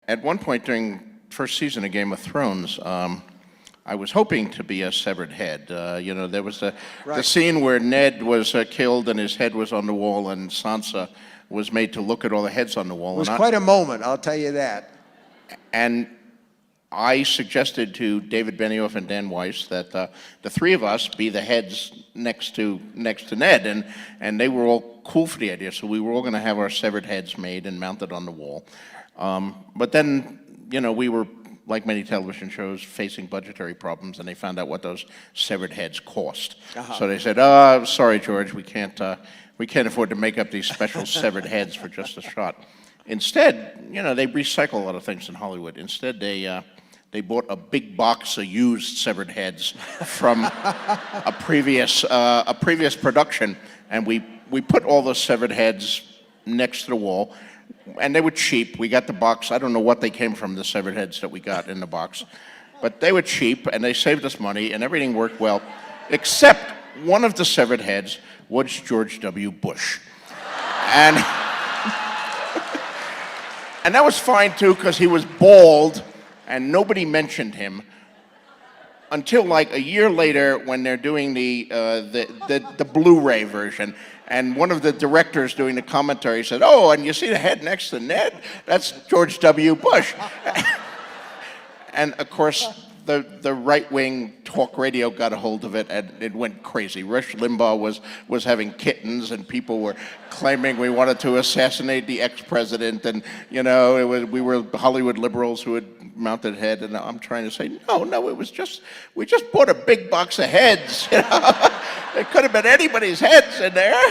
at one point during first season of Game of Thrones, I was hoping to be a severed head. There was the scene where Ned was killed and his head was on the wall, and Sansa was made to look at all the heads on the wall. It was quite a moment, I'll tell you that. And I suggested to David Benioff and Dan Weiss that the three of us be the heads next to Ned, and they were all cool for the idea. So we were all going to have our severed heads made and mounted on the wall. But then, we were, like many television shows, facing budgetary problems, and they found out what those severed heads cost. So they said, sorry, George, we can't afford to make up these special severed heads for just a shot. Instead, they recycle a lot of things in Hollywood. Instead, they bought a big box of used severed heads from a previous production, and we put all those severed heads next to the wall. And they were cheap. We got the box. I don't know what they came from, the severed heads that we got in the box. But they were cheap, and they saved us money, and everything worked well, except one of the severed heads was George W. Bush. And that was fine, too, because he was bald, and nobody mentioned him until like a year later when they're doing the Blu-ray version. And one of the directors doing the commentary said, "Oh, and you see the head next to Ned? That's George W. Bush." And of course, the right-wing talk radio got a hold of it, and it went crazy. Rush Limbaugh was having kittens, and people were claiming we wanted to assassinate the ex-president, and we were Hollywood liberals who had mounted head. And I'm trying to say, no, it was just we just bought a big box of heads. It could have been anybody's heads in there.